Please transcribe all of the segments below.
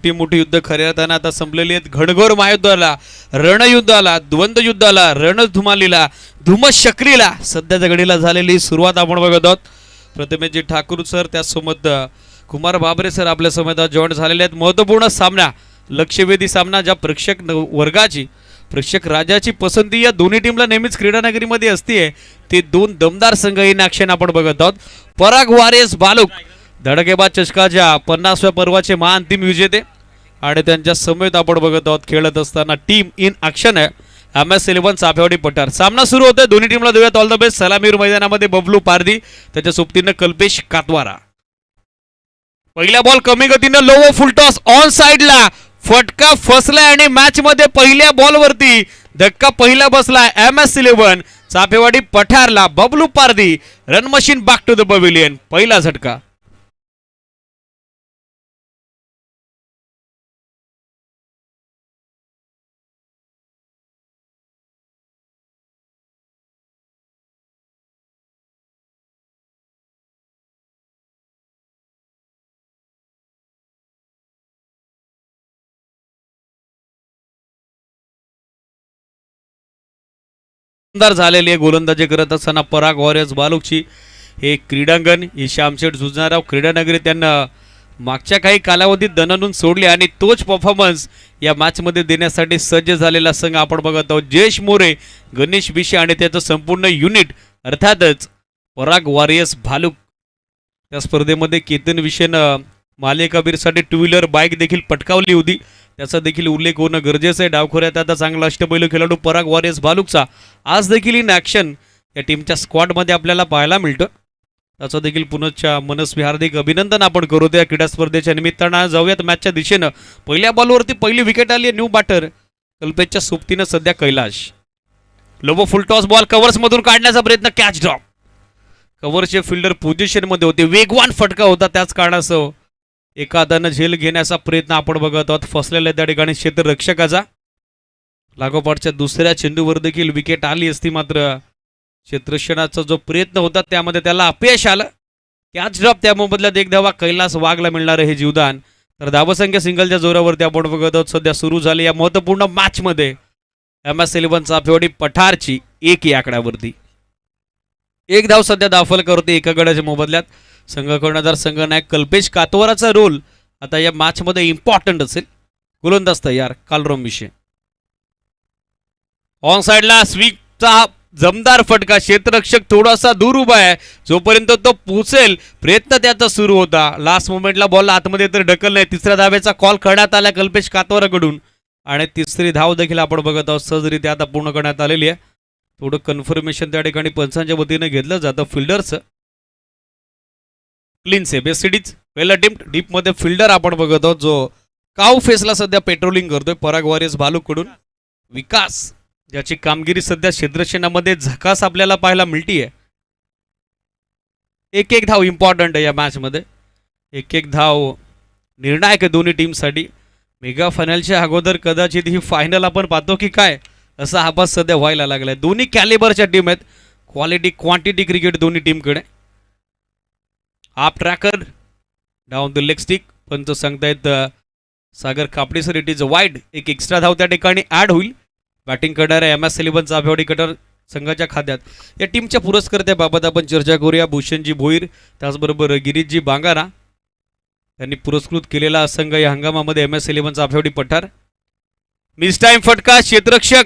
मोठी युद्ध खऱ्या अर्थानं आता संपलेली आहेत. घनघोर महायुद्धाला, रणयुद्धाला, द्वंद्व युद्धाला, रणधुमालीला, धुमशक्रीला सध्याच्या घडीला झालेली सुरुवात आपण बघत आहोत. प्रथमेशजी ठाकूर सर त्यासोबत कुमार बाबरे सर आपल्या समोर जॉईन झालेले आहेत. महत्त्वपूर्ण सामना, लक्षवेधी सामना, ज्या प्रेक्षक वर्गाची, प्रेक्षक राजाची पसंती या दोन्ही टीमला नेहमीच क्रीडानगरीमध्ये असते. ते दोन दमदार संघ इन ॲक्शन आपण बघत आहोत. पराग वॉरियर्स भालुक धडकेबाज चषकाच्या 50व्या पर्वाचे महाअंतिम विजेते आणि त्यांच्या समेत आपण बघत आहोत खेळत असताना टीम इन ॲक्शन आहे MS11 चाफेवाडी पठार. सामना सुरू होतोय. दोन्ही टीमला देऊयात ऑल द बेस्ट. सलामीर मैदानामध्ये बबलू पारधी, त्याच्या सोबतीनं कल्पेश कातवारा. पहिला बॉल कमी गतीनं लो व फुलटॉस ऑन साइडला फटका फसलाय आणि मॅच मध्ये पहिल्या बॉलवरती धक्का पहिला बसलाय MS11 चाफेवाडी पठारला. Bablu Pardhi run machine back to the pavilion. पहिला झटका. झालेली आहे गोलंदाजी करत असताना पराग वॉरियर्स बालुकची. हे क्रीडांगण ही श्यामशेठ जुजनाराव क्रीडानगरी त्यांना मागच्या काही कालावधीत दणानून सोडले आणि तोच परफॉर्मन्स या मॅचमध्ये देण्यासाठी सज्ज झालेला संघ आपण बघत आहोत. जयेश मोरे, गणेश विशे आणि त्याचं संपूर्ण युनिट, अर्थातच पराग वॉरियर्स भालुक. त्या स्पर्धेमध्ये केतन विशेनं मालेकाबीरसाठी 2 व्हीलर बाईक देखील पटकावली होती. त्याचा देखील उल्लेख होणं गरजेचं आहे. डावखोऱ्यात आता चांगला अष्टपैलू खेळाडू पराग वॉरियर्स भालुकचा आज देखील इन ॲक्शन या टीमच्या स्क्वॉडमध्ये आपल्याला पाहायला मिळतं. त्याचं देखील पुनश्च मनस्वी हार्दिक अभिनंदन आपण करू त्या क्रीडा स्पर्धेच्या निमित्तानं. जाऊयात मॅचच्या दिशेनं. पहिल्या बॉलवरती पहिली विकेट आली आहे न्यू बॅटर कल्पेशच्या सोबतीनं सध्या Kailash. Lobo full toss ball कव्हर्समधून काढण्याचा प्रयत्न, कॅच ड्रॉप. कव्हरचे फिल्डर पोझिशनमध्ये होते. वेगवान फटका होता, त्याच कारणासह एका हातानं झेल घेण्याचा प्रयत्न आपण बघत आहोत फसलेल्या त्या ठिकाणी क्षेत्ररक्षकाचा. लागोपाठच्या दुसऱ्या चेंडूवर देखील विकेट आली असती, मात्र क्षेत्ररक्षणाचा जो प्रयत्न होता त्यामध्ये त्याला अपयश आलं. कॅच ड्रॉप, त्या मोबदल्यात एक धावा कैलास वाघला मिळणार हे जीवदान. तर धावसंख्या सिंगलच्या जोरावरती आपण बघत आहोत सध्या सुरू झाली या महत्त्वपूर्ण मॅचमध्ये MS11 चाफेवाडी पठारची 1 या आकड्यावरती. एक धाव सध्या दाखल करते एका गडाच्या मोबदल्यात. संघ कर्णधार संघनायक कल्पेश कातवाराचा रोल आता या मॅचमध्ये इम्पॉर्टंट असेल. गोलंदाज तयार, कालरोम विषय. ऑन साइडला स्वीपचा जमदार फटका. क्षेत्ररक्षक थोडासा दूर उभा आहे, जोपर्यंत तो पोहोचेल प्रयत्न त्याचा सुरू होता. लास्ट मोमेंटला बॉल आतमध्ये तर ढकल नाही. तिसऱ्या धावेचा कॉल करण्यात आला कल्पेश कातवाराकडून आणि तिसरी धाव देखील आपण बघत आहोत सहजरित्या आता पूर्ण करण्यात आलेली आहे. थोडं कन्फर्मेशन त्या ठिकाणी पंचांच्या वतीने घेतलं जातं फिल्डरचं. क्लीन सेफ, एससीडीच वेल अटेम्प्ट. डीपमध्ये फिल्डर आपण बघत आहोत जो काव फेसला सध्या पेट्रोलिंग करतोय पराग वॉरियर्स भालुककडून. विकास, ज्याची कामगिरी सध्या क्षेत्ररक्षणामध्ये झकास आपल्याला पाहायला मिळतीये. एक धाव इम्पॉर्टंट आहे या मॅचमध्ये. एक धाव निर्णायक आहे दोन्ही टीमसाठी. मेगा फायनलच्या अगोदर कदाचित ही फायनल आपण पाहतो की काय, असा आभास सध्या व्हायला लागलाय. दोन्ही कॅलिबरच्या टीम आहेत. क्वालिटी क्वांटिटी क्रिकेट दोन्ही टीमकडे. आप tracker down the leg stick, पण तो सांगतायत सागर कापडे सर, इट इज वाईड. एक एक्स्ट्रा धाव त्या ठिकाणी ॲड होईल. बॅटिंग करणार आहे MS11 चाफेवाडी कटर संघाच्या खात्यात. या टीमच्या पुरस्कर्त्याबाबत आपण चर्चा करूया. भूषणजी भोईर, त्याचबरोबर गिरीशजी बांगारा यांनी पुरस्कृत केलेला संघ या हंगामामध्ये MS11 चाफेवाडी पठार. मिस टाइम फटका, क्षेत्ररक्षक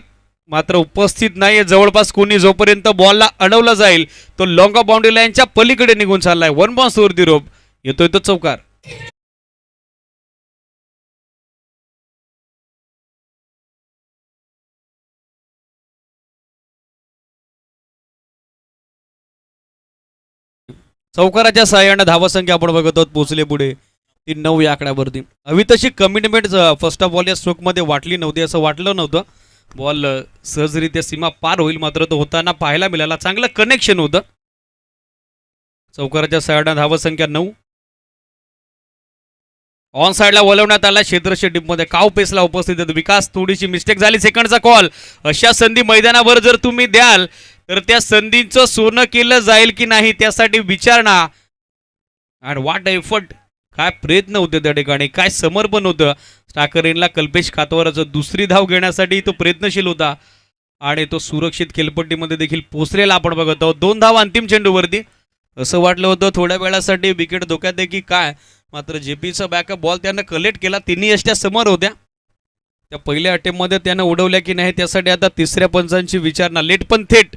मात्र उपस्थित नाहीये जवळपास कोणी. जोपर्यंत बॉलला अडवला जाईल तो लॉंग ऑफ बाउंड्री लाईनच्या पलीकडे निघून चाललाय. 1 बॉन्स वरती रोप येतोय तो चौकार. चौकाराच्या सहाय्याने धावसंख्या आपण बघत आहोत पोहोचले पुढे 9 या आकड्यावरती. हवी तशी कमिटमेंट फर्स्ट ऑफ ऑल या स्ट्रोकमध्ये वाटली नव्हती, असं वाटलं नव्हतं. बॉल सहजरित्या सीमा पार होईल, मात्र तो होताना पाहायला मिळाला. चांगलं कनेक्शन होतं. चौकाराच्या सहाय्याने धावसंख्या 9. ऑन साइडला वळवण्यात आला क्षेत्ररक्षक टीममध्ये. काव पेसला उपस्थित आहेत. विकास, थोडीशी मिस्टेक झाली. सेकंडचा कॉल. अशा संधी मैदानावर जर तुम्ही द्याल तर त्या संधींचं सोनं केलं जाईल की नाही त्यासाठी विचारणा. अँड व्हॉट एफर्ट काय प्रयत्न होते त्या ठिकाणी, काय समर्पण होतं टाकरेनला. कल्पेश कातवाराचं दुसरी धाव घेण्यासाठी तो प्रयत्नशील होता आणि तो सुरक्षित खेळपट्टीमध्ये देखील पोचलेला आपण बघत आहोत. 2 धाव अंतिम चेंडूवरती. असं वाटलं होतं थोड्या वेळासाठी विकेट धोक्यात आहे की काय, मात्र जेपीचा बॅकअप बॉल त्यानं कलेक्ट केला. तिन्ही यष्ट्या समोर होत्या. त्या पहिल्या अटेम्प्टमध्ये त्यानं उडवल्या की नाही त्यासाठी आता तिसऱ्या पंचांची विचारणा. लेट पण थेट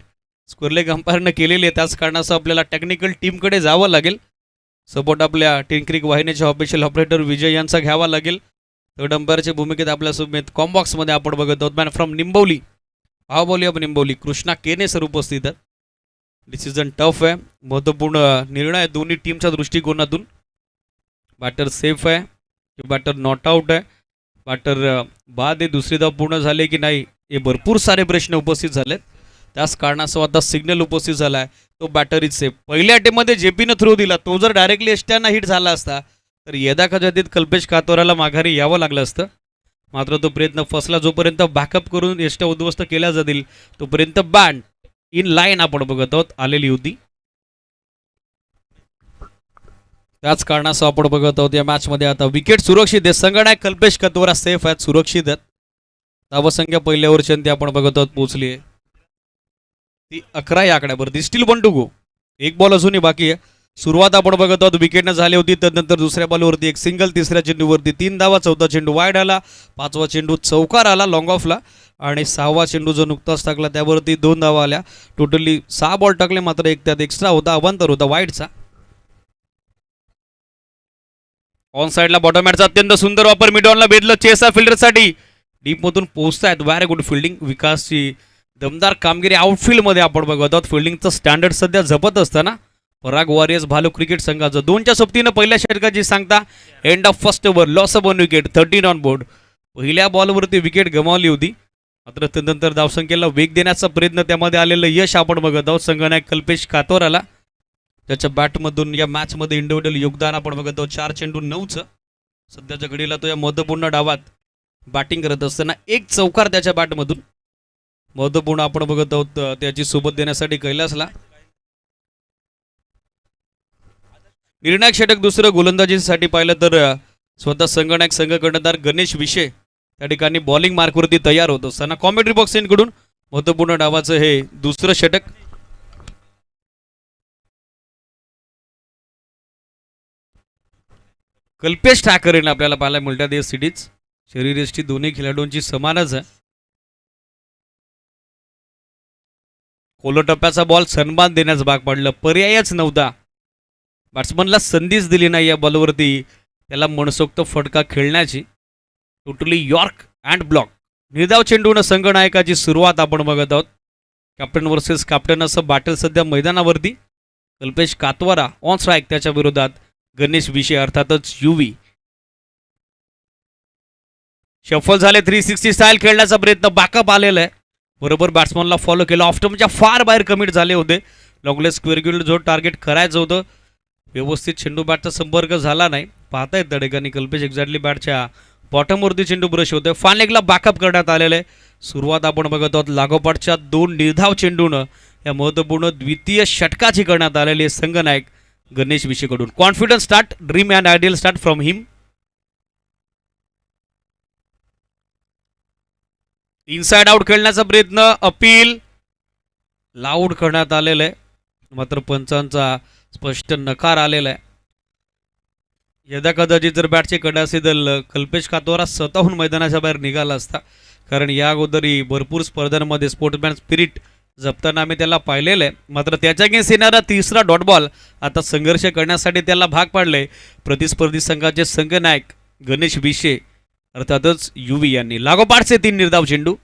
स्कोरलेग अंपायरनं केलेली आहे. त्याच कारणाचं आपल्याला टेक्निकल टीमकडे जावं लागेल. सपोर्ट आपल्या टेनक्रिक वाहिनीचे ऑफिशियल ऑपरेटर विजय यांचा घ्यावा लागेल. थर्ड अंपायरच्या भूमिकेत आपल्यासोबत कॉम्बॉक्समध्ये आपण बघत आहोत मॅन फ्रॉम निंबवली, हा बॉली ऑफ निंबवली, कृष्णा केने सर उपस्थित आहेत. डिसिजन टफ आहे, महत्त्वपूर्ण निर्णय आहे दोन्ही टीमच्या दृष्टिकोनातून. बॅटर सेफ आहे की बॅटर नॉट आउट आहे, बॅटर बाद आहे, दुसरी धाव पूर्ण झाली की नाही, हे भरपूर सारे प्रश्न उपस्थित झालेत. त्याच कारणासह आता सिग्नल उपस्थित झाला आहे, तो बॅटर इज सेफ. पहिल्या अटेम्प्टमध्ये जेपीनं थ्रो दिला, तो जर डायरेक्टली एष्ट्यांना हिट झाला असता तर यदा कदाचित कल्पेश कातोराला माघारी यावं लागलं असतं. मात्र तो प्रयत्न फसला. जोपर्यंत बॅकअप करून एष्ट्या उद्ध्वस्त केल्या जातील तोपर्यंत बँड इन लाईन आपण बघत आहोत आलेली होती. त्याच कारणासह आपण बघत आहोत या मॅचमध्ये आता विकेट सुरक्षित आहे. संघनायक कल्पेश कातोरा सेफ आहेत, सुरक्षित आहेत. धावसंख्या पहिल्या ओव्हरच्या आपण बघत आहोत पोहोचली आहे ती 11 या आकड्यावरती. स्टील 1 टू गो, एक बॉल अजूनही बाकी आहे. सुरुवात आपण बघत आहोत विकेटनं झाली होती, त्यानंतर दुसऱ्या बॉलवरती एक सिंगल, तिसऱ्या चेंडूवरती 3 धावा, चौथा चेंडू वाईड आला, 5वा चेंडू चौकार आला लॉंग ऑफला आणि 6वा चेंडू जो नुकताच टाकला त्यावरती 2 धावा आल्या. टोटली 6 बॉल टाकले, मात्र एक त्यात एक्स्ट्रा होता, अवांतर होता वाईडचा. ऑन साईडला बॉटम मॅटचा अत्यंत सुंदर वापर, मिडॉनला भेदलं चेसा फिल्डरसाठी. डीपमधून पोहोचतायत, very good fielding. विकासची दमदार कामगिरी आउटफील्डमध्ये आपण बघत आहोत. फिल्डिंगचं स्टँडर्ड सध्या जपत असताना पराग वॉरियर्स भालू क्रिकेट संघाचं 2च्या सोबतीनं पहिल्या षटकाची सांगता. End of first over, loss of 1 wicket, 13 on board. पहिल्या बॉलवरती विकेट गमावली होती, मात्र त्यानंतर धावसंख्येला वेग देण्याचा प्रयत्न, त्यामध्ये आलेलं यश आपण बघत आहोत संघनायक कल्पेश कातोराला. त्याच्या बॅटमधून या मॅचमध्ये इंडिव्हिज्युअल योगदान आपण बघत आहोत 4 चेंडू 9चं. सध्याच्या घडीला तो या महत्त्वपूर्ण डावात बॅटिंग करत असताना एक चौकार त्याच्या बॅटमधून महत्त्वपूर्ण आपण बघत आहोत त्याची सोबत देण्यासाठी कैलासला. निर्णायक षटक दुसरं गोलंदाजीसाठी पाहिलं तर स्वतः संघनायक संघ कर्णधार गणेश विशे त्या ठिकाणी बॉलिंग मार्कवरती तयार होत असताना कॉमेंट्री बॉक्स कडून महत्त्वपूर्ण डावाचं हे दुसरं षटक. कल्पेश ठाकरेने आपल्याला पाहायला मिळतात या सिटीज. शरीरयष्टी दोन्ही खेळाडूंची समानच आहे. कोलो टप्प्याचा बॉल सन्मान देण्यास भाग पडलं, पर्यायच नव्हता. बॅट्समनला संधीच दिली नाही या बॉलवरती त्याला मनसोक्त फटका खेळण्याची. Totally york and block. निर्धाव चेंडून संघनायकाची सुरुवात आपण बघत आहोत. कॅप्टन वर्सेस कॅप्टन असं बॅटल सध्या मैदानावरती. कल्पेश कातवारा ऑन स्ट्राईक, त्याच्या विरोधात गणेश विशे अर्थातच युवी. शफल झाले, 360 स्टाईल खेळण्याचा प्रयत्न, बॅकअप आलेला आहे. बरोबर बॅट्समनला फॉलो केलं, ऑफ्टमच्या फार बाहेर कमिट झाले होते. लॉंगलेस स्क्वेअर गिल्ड जो टार्गेट करायचं होतं, व्यवस्थित चेंडू बॅटचा संपर्क झाला नाही. पाहतायत त्या ठिकाणी कल्पेश एक्झॅक्टली बॅटच्या बॉटमवरती चेंडू ब्रश होतोय. फान लेगला बॅकअप करण्यात आलेलं आहे. सुरुवात आपण बघत आहोत लागोपाठच्या 2 निर्धाव चेंडूनं या महत्त्वपूर्ण द्वितीय षटकाची करण्यात आलेली आहे संघनायक गणेश विशेकडून. Confidence start, dream and ideal start from him. Inside out खेळण्याचा प्रयत्न, अपील लाऊड करण्यात आलेलं आहे, मात्र पंचांचा स्पष्ट नकार आलेला आहे. यदा कदाचित जर बॅटचे कडे असेल तर कल्पेश कातवारा स्वतःहून मैदानाच्या बाहेर निघाला असता, कारण या अगोदरही भरपूर स्पर्धांमध्ये स्पोर्ट्समॅन स्पिरिट जपताना आम्ही त्याला पाहिलेलं आहे. मात्र त्याच्या अगेन्स्ट येणारा तिसरा डॉट बॉल आता संघर्ष करण्यासाठी त्याला भाग पाडले प्रतिस्पर्धी संघाचे संघनायक गणेश विशे अर्थातच युवी यांनी. लागोपाठचे 3 निर्धाव चेंडू.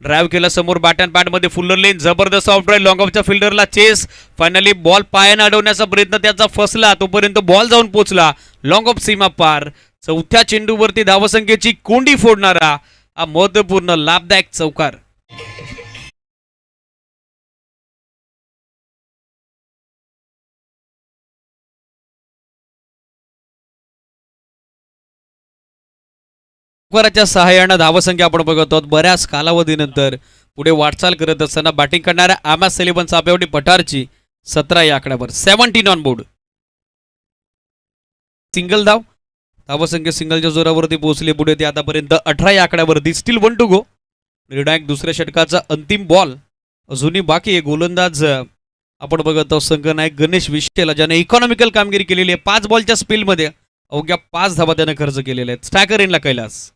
ड्राईव्ह केला समोर बॅट अँड पॅडमध्ये फुल्लर लेन, जबरदस्त ऑफ ड्राईव्ह, लॉंग ऑफच्या फिल्डरला चेस. फायनली बॉल पायाने अडवण्याचा प्रयत्न त्याचा फसला, तोपर्यंत बॉल जाऊन पोचला लॉंग ऑफ सीमा पार. चौथ्या चेंडूवरती धावसंख्येची कोंडी फोडणारा हा महत्त्वपूर्ण लाभदायक चौकार. चौकाराच्या सहाय्यानं धावसंख्या आपण बघत आहोत बऱ्याच कालावधीनंतर पुढे वाटचाल करत असताना बॅटिंग करणाऱ्या एमएस सलिव्हन चापेवटी पठारची 17 या आकड्यावर, 17 ऑन बोर्ड. सिंगल धाव. धावसंख्या सिंगलच्या जोरावरती पोहोचले पुढे ते आतापर्यंत 18 या आकड्यावरती. Steel 1 to go. निर्णायक दुसऱ्या षटकाचा अंतिम बॉल अजूनही बाकी आहे. गोलंदाज आपण बघत आहोत संघनायक गणेश विश्वेला, ज्याने इकॉनॉमिकल कामगिरी केलेली आहे. 5 बॉलच्या स्पेलमध्ये अवघ्या 5 धावा त्याने खर्च केलेल्या आहेत. स्ट्रायकर इनला कैलास.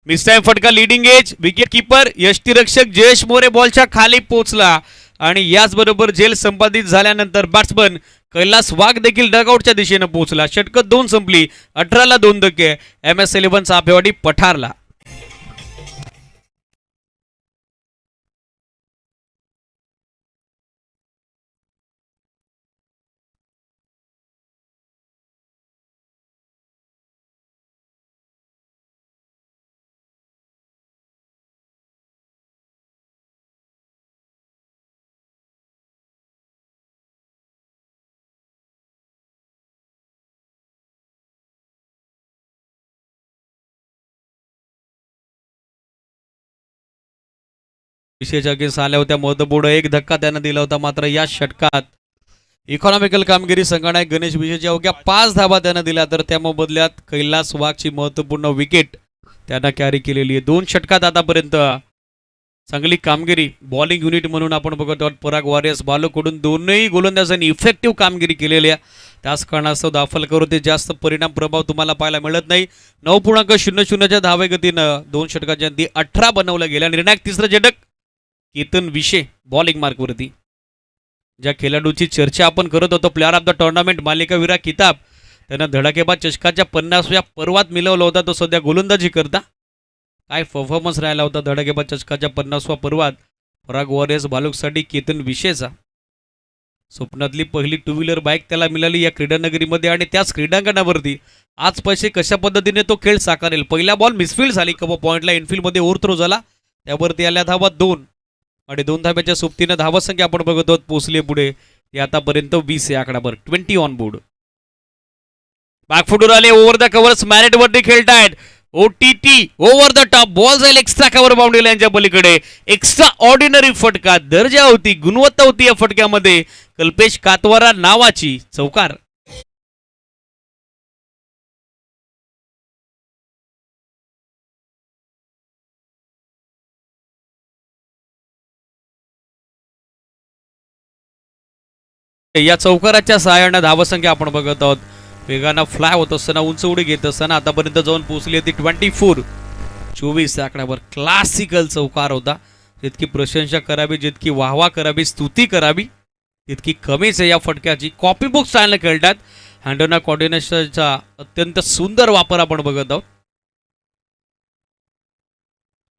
मिस टाइम फटका लिडिंग एज. विकेट किपर यष्टीरक्षक जयेश मोरे बॉलच्या खाली पोहोचला आणि याचबरोबर झेल संपादित झाल्यानंतर बॅट्समन कैलास वाघ देखील डगआउटच्या दिशेने पोहोचला. षटक 2 संपली. 18ला 2 धक्के. MS11 चाफेवाडी पठारला. विशेष अगेन्स्ट आल्या होत्या. महत्वपूर्ण एक धक्का त्यानं दिला होता. मात्र या षटकात इकॉनॉमिकल कामगिरी संघनायक गणेश विजयच्या अवघ्या 5 धावा त्यानं दिल्या, तर त्या मोबदल्यात कैलास वाघची महत्वपूर्ण विकेट त्यानं कॅरी केलेली आहे. 2 षटकात आतापर्यंत चांगली कामगिरी बॉलिंग युनिट म्हणून आपण बघत आहोत. पराग वॉरियर्स बालोकडून दोनही गोलंदाजांनी इफेक्टिव्ह कामगिरी केलेली आहे. त्याच कारणास्तव दाफलकरवरती जास्त परिणाम प्रभाव तुम्हाला पाहायला मिळत नाही. 9.00च्या धावेगतीनं 2 षटकाच्या अंती 18 बनवलं गेल्या. निर्णायक तिसरं षटक केतन विशे बॉलिंग मार्कवरती. ज्या खेळाडूची चर्चा आपण करत होतो प्लेअर ऑफ द टुर्नामेंट मालिकावीरा किताब, त्यानं धडाकेबाज चषकाच्या 50व्या पर्वात मिळवला होता. तो सध्या गोलंदाजी करता. काय परफॉर्मन्स राहिला होता धडाकेबाज चषकाच्या 50व्या पर्वात पराग वॉरियर्स बालुकसाठी केतन विशेचा. स्वप्नातली पहिली 2 व्हीलर बाईक त्याला मिळाली या क्रीडानगरीमध्ये आणि त्याच क्रीडांगणावरती आज पैसे कशा पद्धतीने तो खेळ साकारेल. पहिला बॉल मिसफील्ड झाली. कबो पॉईंटला इनफिल्डमध्ये ओव्हरथ्रो झाला. त्यावरती आल्या धावा 2 आणि 2 धाब्याच्या सोबतीनं धावसंख्या आपण बघत आहोत पोहोचली पुढे ते आतापर्यंत 20 या आकडावर. 20 ऑन बोर्ड. बॅकफुटवर आले. ओव्हर द कव्हर्स मॅरेट वरती खेळतायत. OTT over the top ball जाईल एक्स्ट्रा कव्हर बाउंड्री लाईनच्या पलीकडे. एक्स्ट्रा ऑर्डिनरी फटका. दर्जा होती, गुणवत्ता होती या फटक्यामध्ये. कल्पेश कातवारा नावाची चौकार. या चौकाराच्या सहाय्याने धावसंख्या आपण बघत आहोत. वेगानं फ्लाय होत असताना, उंच उडी घेत असताना आतापर्यंत जाऊन पोहोचली होती 24 या आकड्यावर. क्लासिकल चौकार होता. जितकी प्रशंसा करावी, जितकी वाहवा करावी, स्तुती करावी तितकी कमीच आहे या फटक्याची. कॉपी बुक स्टाईलने खेळतात. हँडोना कॉर्डिनेशनचा अत्यंत सुंदर वापर आपण बघत आहोत.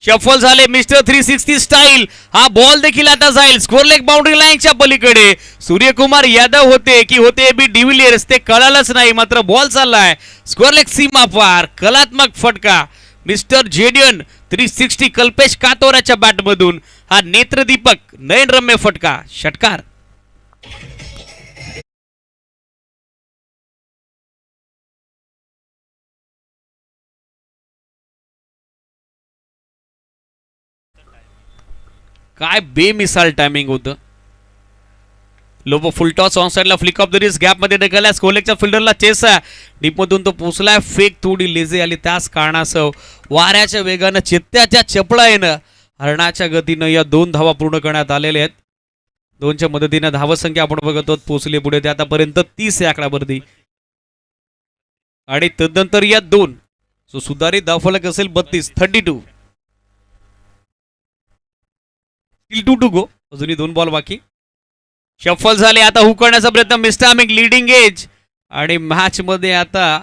शफल झाले मिस्टर 360 स्टाईल. हा बॉल देखील आता जाईल स्कोर लेग बाउंड्री लाईनच्या पलीकडे. सूर्यकुमार यादव होते की होते बी डिव्हिलियर्स ते कळालंच नाही. मात्र बॉल चाललाय स्कोर लेग सीमा पार. कलात्मक फटका मिस्टर जेडियन 360 कल्पेश कातोराच्या बॅटमधून. हा नेत्रदीपक नयनरम्य फटका. षटकार. काय बेमिसाल टायमिंग होतं. लोबो फुल टॉस ऑन साइडला फ्लिक ऑफ द रिस्ट गॅपमध्ये ढकलला. स्कोलेकच्या फिल्डरला चेस आहे. डीपमधून तो पोचलाय. फेक थोडी लेझी आली. त्याच कारणासह वाऱ्याच्या वेगानं चित्त्याच्या चपळाईनं हरणाच्या गतीनं या 2 धावा पूर्ण करण्यात आलेल्या आहेत. 2च्या मदतीनं धावसंख्या आपण बघत आहोत पोहोचली पुढे ते आतापर्यंत 30 या आकड्यावरती. आणि तदनंतर या 2 जो सुधारित धावफलक असेल 32. 2 टू गो. अजूनही 2 बॉल बाकी. शफल झाले. आता हुक करण्याचा प्रयत्न मिस्टामिक लिडिंग एज. आणि मॅच मध्ये आता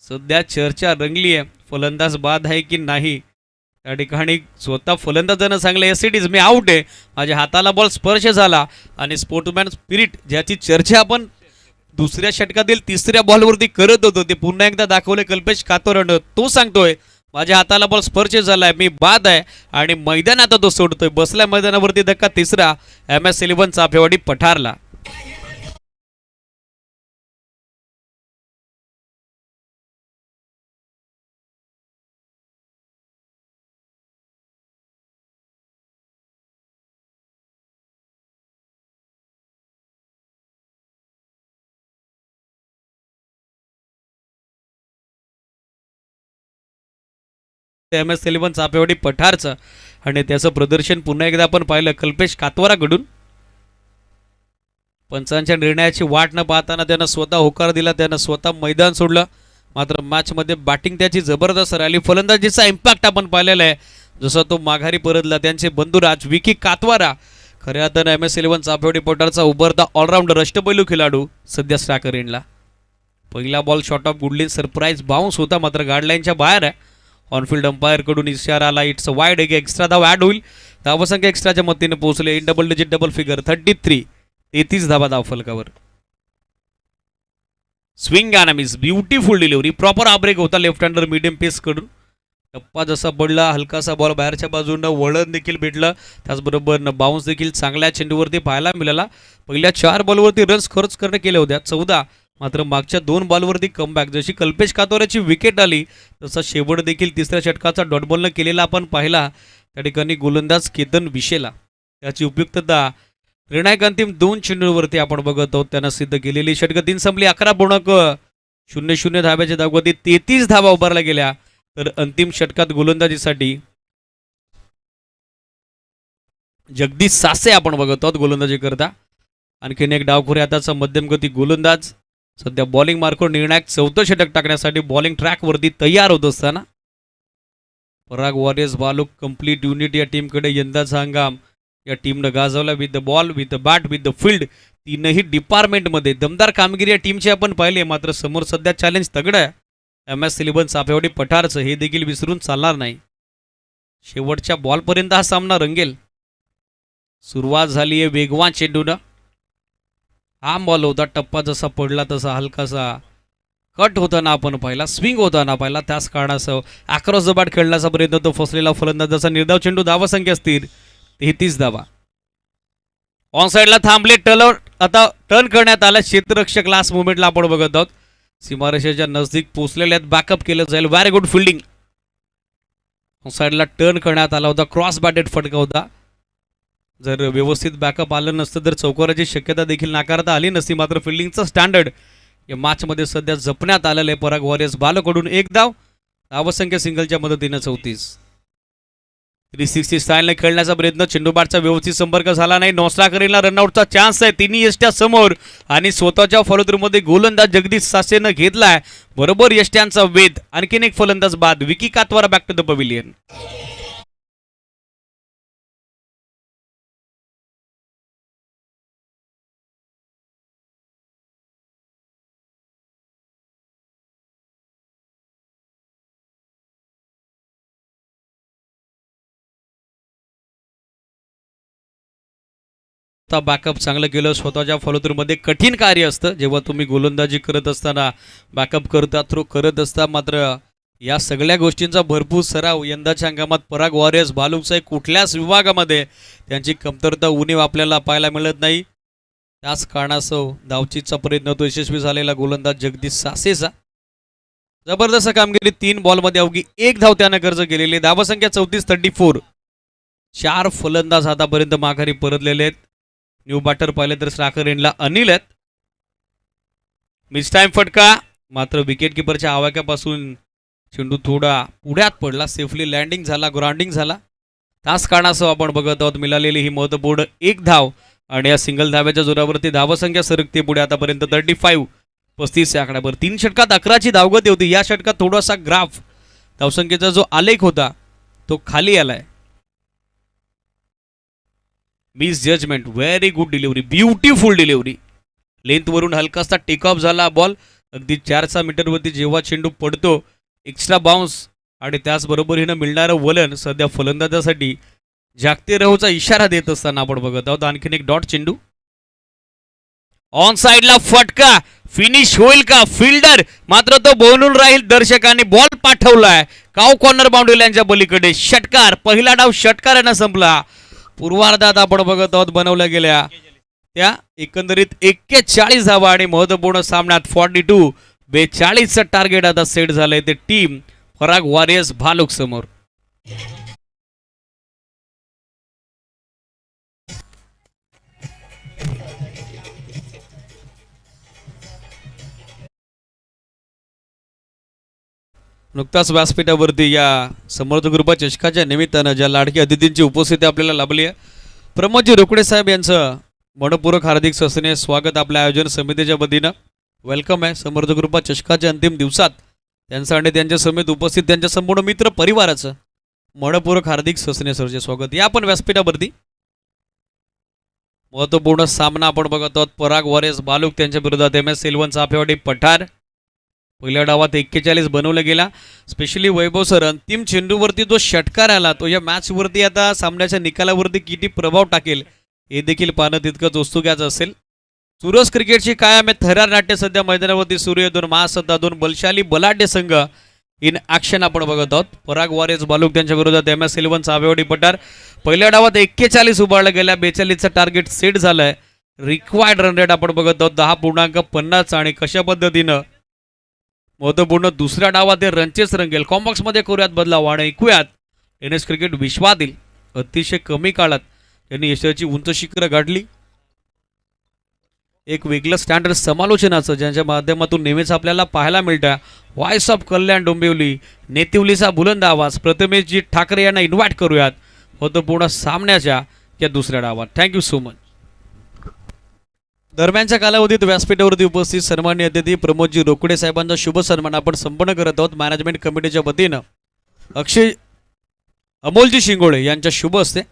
सध्या चर्चा रंगली आहे. फलंदाज बाद आहे की नाही. त्या ठिकाणी स्वतः फलंदाजानं सांगलं एस इट इज मी आउट आहे. माझ्या हाताला बॉल स्पर्श झाला. आणि स्पोर्टमॅन स्पिरिट ज्याची चर्चा आपण दुसऱ्या षटकातील 3ऱ्या बॉलवरती करत होतो ते पुन्हा एकदा दाखवले कल्पेश कातोरानं. तो सांगतोय माझ्या हाताला बॉल स्पर्श झालाय, मी बाद आहे आणि मैदानात तो सोडतोय. बसल्या मैदानावरती धक्का 3रा. MS11 चाफेवाडी पठारला. MS11 चापेवाडी पठारचं आणि त्याचं प्रदर्शन पुन्हा एकदा आपण पाहिलं कल्पेश कातवाराकडून. पंचांच्या निर्णयाची वाट न पाहताना त्यानं स्वतः होकार दिला, त्यानं स्वतः मैदान सोडलं. मात्र मॅचमध्ये बॅटिंग त्याची जबरदस्त राहिली. फलंदाजीचा इम्पॅक्ट आपण पाहिलेला आहे. जसा तो माघारी परतला त्यांचे बंधुराज विकी कातवारा खऱ्या अर्थानं MS11 चापेवाडी पठारचा उभरता ऑलराऊंडर अष्टपैलू खेळाडू सध्या स्ट्रायकर एंडला. पहिला ball shot of good length surprise bounce होता मात्र गार्डलाईनच्या बाहेर आहे. ऑनफिल्ड अंपायरकडून इशारा आला इट्स अ वाईड. एक एक्स्ट्रा धाव ॲड होईल. धावसंख्या एक्स्ट्राच्या मतीने पोहोचले. In double digit double figure 33 धावा धाव फलकावर. Swing and miss beautiful delivery. Proper off break होता लेफ्ट हँडर मीडियम पेस कडून. टप्पा जसा पडला हलकासा बॉल बाहेरच्या बाजूनं वळण देखील भेटलं. त्याचबरोबर बाउन्स देखील चांगल्या चेंडूवरती पाहायला मिळाला. पहिल्या 4 बॉलवरती रन्स खर्च करणे केले होत्या 14. मात्र मागच्या 2 बॉलवरती कमबॅक. जशी कल्पेश कातवाराची विकेट आली तसा शेवट देखील तिसऱ्या षटकाचा डॉट बॉलनं केलेला आपण पाहिला. त्या ठिकाणी गोलंदाज केतन विशेला त्याची उपयुक्तता निर्णायक अंतिम 2 चेंडूवरती आपण बघत आहोत त्यानं सिद्ध केलेली. षटक 3 संपली. 11.00 धाब्याच्या धावगतीत 33 धावा उभारल्या गेल्या. तर अंतिम षटकात गोलंदाजीसाठी जगदीश सासे आपण बघत आहोत गोलंदाजी करता. आणखीन एक डावखोरे आताचा मध्यमगती गोलंदाज सध्या बॉलिंग मार्कवर निर्णायक 4थं षटक टाकण्यासाठी बॉलिंग ट्रॅकवरती तयार होत असताना पराग वॉरियर्स बालुक कंप्लीट युनिट या टीमकडे यंदाचा हंगाम या टीमनं गाजवला. With the ball, with the bat, with the field. तीनही डिपार्टमेंटमध्ये दमदार कामगिरी या टीमची आपण पाहिली. मात्र समोर सध्या चॅलेंज तगडं आहे. MS11 चापेवाडी पठारचं हे देखील विसरून चालणार नाही. शेवटच्या बॉलपर्यंत हा सामना रंगेल. सुरुवात झाली आहे वेगवान चेंडूनं. हा बॉल होता. टप्पा जसा पडला तसा हलकासा कट होताना आपण पाहिला, स्विंग होताना पाहिला. त्याच कारणासह अक्रॉस द बॅट खेळण्याचा प्रयत्न तो फसलेला फलंदाजाचा निर्धाव चेंडू. धावसंख्या स्थिर 33 धावा. ऑन साईडला थांबले. आता टर्न करण्यात आला. क्षेत्ररक्षक लास्ट मुवमेंटला आपण बघत आहोत. सीमारेषेच्या नजदीक पोहोचलेले आहेत. बॅकअप केलं जाईल. Very good fielding. ऑन साईडला टर्न करण्यात आला होता. क्रॉस बॅटेड फटका होता. जर व्यवस्थित बॅकअप आलं नसतं तर चौकाराची शक्यता देखील नाकारता आली नसती. मात्र फिल्डिंगचं स्टँडर्ड या मॅचमध्ये सध्या जपण्यात आलेलं आहे. पराग वॉरियर्स बालकडून 1 धाव. धावसंख्या सिंगलच्या मदतीनं 34. 360 स्टाईलने खेळण्याचा प्रयत्न. चेंडू बॅटचा व्यवस्थित संपर्क झाला नाही. नॉस्ट्राकरीला रनआउटचा चान्स आहे. तिन्ही यष्ट्या समोर आणि स्वतःच्या फॉलोथ्रूमध्ये गोलंदाज जगदीश सासेनं घेतलाय बरोबर यष्ट्यांचा वेध. आणखीन एक फलंदाज बाद. Vicky Katwara back to the pavilion. Backup चांगलं केलं. स्वतःच्या फॉलोथ्रूमध्ये कठीण कार्य असतं जेव्हा तुम्ही गोलंदाजी करत असताना बॅकअप करत असता. मात्र या सगळ्या गोष्टींचा भरपूर सराव यंदाच्या हंगामात पराग वॉरियर्स बालुकचा कुठल्याच विभागामध्ये त्यांची कमतरता उणीव आपल्याला पाहायला मिळत नाही. त्याच कारणासह धावचीचा प्रयत्न तो यशस्वी झालेला गोलंदाज जगदीश सासेचा. जबरदस्त कामगिरी. 3 बॉलमध्ये अवघी 1 धाव त्यानं कर्ज केलेली. धावसंख्या 34. 4 फलंदाज आतापर्यंत माघारी परतलेले आहेत. न्यू बॅटर पाहिले तर स्ट्रायकर एंडला अनिल आहेत. मिस टाइम फटका. मात्र विकेट किपरच्या आवाक्यापासून चेंडू थोडा पुढ्यात पडला. सेफली लँडिंग झाला, ग्राउंडिंग झाला. त्याच कारणासह आपण बघत आहोत मिळालेली ही महत्त्वपूर्ण 1 धाव. आणि या सिंगल धाव्याच्या जोरावरती धावसंख्या सरकते पुढे आतापर्यंत 35 या आकड्यावर. 3 षटकात 11ची धावगती होती. या षटकात थोडासा ग्राफ धावसंख्येचा जो आलेख होता तो खाली आलाय. Misjudgement. Very good delivery. Beautiful delivery. लेंथवरून हलकासा टेक ऑफ झाला बॉल. अगदी 4 मीटरवरती जेव्हा चेंडू पडतो एक्स्ट्रा बाउन्स आणि त्याचबरोबर हिनं मिळणारं वलन सध्या फलंदाजासाठी जागते राहूचा इशारा देत असताना आपण बघत आहोत. आणखीन एक डॉट चेंडू. ऑन साईडला फटका. फिनिश होईल का? फिल्डर मात्र तो बोलून राहील. दर्शकांनी बॉल पाठवलाय काव कॉर्नर बाउंड्री लाईनच्या पलीकडे. षटकार. पहिला डाव षटकारानं संपला. पूर्वार्धात आपण बघत आहोत बनवल्या गेल्या त्या एकंदरीत 41 धावा आणि महत्वपूर्ण सामन्यात 42 टार्गेट आता सेट झालंय ते टीम पराग वॉरियर्स भालुक समोर. नुकताच व्यासपीठावरती या समर्थ कृपा चषकाच्या निमित्तानं ज्या लाडकी अतिथींची उपस्थिती आपल्याला लाभली आहे, प्रमोदजी रोकडे साहेब यांचं मनपूर्वक हार्दिक सस्ने स्वागत आपल्या आयोजन समितीच्या वतीनं. वेलकम आहे समर्थ कृपा चषकाच्या अंतिम दिवसात त्यांचं आणि त्यांच्या समेत उपस्थित त्यांच्या संपूर्ण मित्र परिवाराचं मनपूर्वक हार्दिक सस्ने सरचे स्वागत. या आपण व्यासपीठावरती महत्वपूर्ण सामना आपण बघत आहोत. पराग वॉरियर्स बालुक त्यांच्या विरोधात MS इलेव्हन चाफेवाडी पठार. पहिल्या डावात 41 बनवला गेला. स्पेशली वैभव सर अंतिम चेंडूवरती जो षटकार आला तो या मॅचवरती आता सामन्याच्या निकालावरती किती प्रभाव टाकेल हे देखील पाहणं तितकंच उत्सुकाचं असेल. सुरस क्रिकेटची कायम थरार नाट्य सध्या मैदानावरती सुरू आहे. 2 महासत्ता 2 बलशाली बलाढ्य संघ इन ॲक्शन आपण बघत आहोत. पराग वॉरियर्स बालुक त्यांच्या विरोधात MS इलेव्हन चाफेवाडी पठार. पहिल्या डावात 41 उभारला गेला. 42चं टार्गेट सेट झालंय. रिक्वायर्ड रन रेट आपण बघत आहोत 10.50 आणि कशा पद्धतीनं महत्वपूर्ण दुसऱ्या डावात ते रनचेच रंगेल. कॉम्बॉक्समध्ये करूयात बदलाव आणि ऐकूयात टेनिस क्रिकेट विश्वातील अतिशय कमी काळात त्यांनी यशाची उंच शिखरं गाठली. एक वेगळं स्टँडर्ड समालोचनाचं ज्यांच्या माध्यमातून नेहमीच आपल्याला पाहायला मिळतं. व्हॉइस ऑफ कल्याण डोंबिवली नेतिवलीचा बुलंद आवाज प्रथमेशजी ठाकरे यांना इन्व्हाइट करूयात महत्वपूर्ण सामन्याच्या या दुसऱ्या डावात. Thank you so much. दरम्यानच्या कालावधीत व्यासपीठावरती उपस्थित सन्माननीय अतिथी प्रमोदजी रोकडे साहेबांचा शुभ सन्मान आपण संपन्न करत आहोत. मॅनेजमेंट कमिटीच्या वतीनं अमोलजी शिंगोळे यांच्या शुभ हस्ते.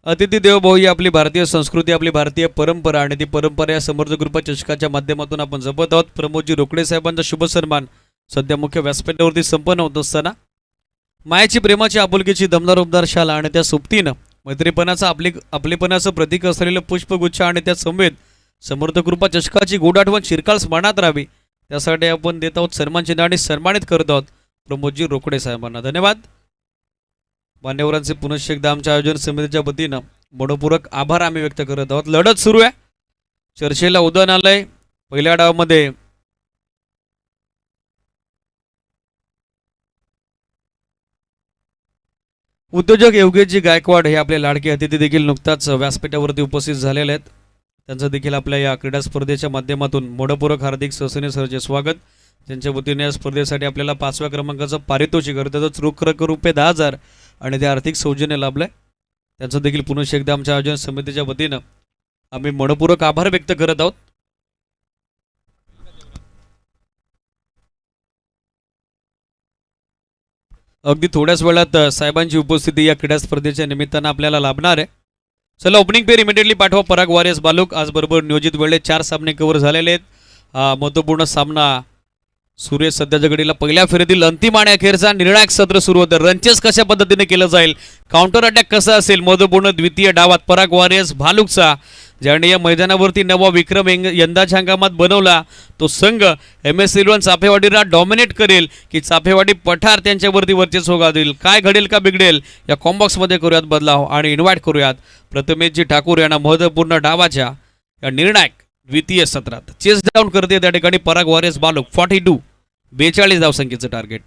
अतिथी देवभाऊ ही आपली भारतीय संस्कृती, आपली भारतीय परंपरा आणि ती परंपरा या समर्थ कृपा चषकाच्या माध्यमातून आपण जपत आहोत. प्रमोदजी रोकडे साहेबांचा शुभ सन्मान सध्या मुख्य व्यासपीठावरती संपन्न होत असताना मायाची प्रेमाची आपुलकीची दमदार उबदार शाला आणि त्या सोबतीनं मैत्रीपणाचं आपलेपणाचं प्रतीक असलेलं पुष्पगुच्छ आणि त्या संवेद समर्थ कृपा चषकाची गोड आठवण चिरकाळ स्मरणात राहावी त्यासाठी आपण देत आहोत सन्मान चिन्ह आणि सन्मानित करत आहोत प्रमोदजी रोकडे साहेबांना. धन्यवाद. मान्यवरांचे पुनश्च एकदा आमच्या आयोजन समितीच्या वतीनं मनपूर्वक आभार आम्ही व्यक्त करत आहोत. लढत सुरू आहे. चर्चेला उदाहरण आलंय. पहिल्या डावामध्ये उद्योजक योगेशजी गायकवाड हे आपले लाडके अतिथी देखील नुकताच व्यासपीठावरती उपस्थित झालेले आहेत. त्यांचं देखील आपल्या या क्रीडा स्पर्धेच्या माध्यमातून मनपूर्वक हार्दिक सस्ने सरचे स्वागत. त्यांच्या वतीने या स्पर्धेसाठी आपल्याला 5व्या क्रमांकाचं पारितोषिक त्याचंच रोख रुपये 10,000 आणि ते आर्थिक सौजन्य लाभलंय. त्यांचं देखील पुनश्च एकदा आमच्या आयोजन समितीच्या वतीनं आम्ही मनपूर्वक आभार व्यक्त करत आहोत. अगदी थोड्याच वेळात साहेबांची उपस्थिती या क्रीडा स्पर्धेच्या निमित्तानं आपल्याला लाभणार आहे. चला ओपनिंग पेअर इमिडिएटली पाठवा. पराग वॉरियर्स बालुक आज बरोबर नियोजित वेळेत 4 सामने कव्हर झालेले आहेत. महत्त्वपूर्ण सामना सुरेश सध्याच्या घडीला पहिल्या फेरीतील अंतिम आणि अखेरचा निर्णायक सत्र सुरू होतं. रनचेस कशा पद्धतीने केलं जाईल, काउंटर अटॅक कसा असेल, महत्त्वपूर्ण द्वितीय डावात पराग वॉरियर्स भालुकचा ज्याने या मैदानावरती नवा विक्रम यंदाच्या हंगामात बनवला तो संघ MS इलेव्हन चाफेवाडीला डॉमिनेट करेल की चाफेवाडी पठार त्यांच्यावरती वर्चस्व गाजवेल. काय घडेल का बिघडेल या कॉम्बॉक्समध्ये करूयात बदलाव आणि इन्व्हाइट करूयात प्रथमेशजी ठाकूर यांना महत्त्वपूर्ण डावाच्या या निर्णायक द्वितीय सत्रात. चेस डाऊन करते त्या ठिकाणी पराग वॉरियर्स बालुक 42 धावसंख्येचं टार्गेट.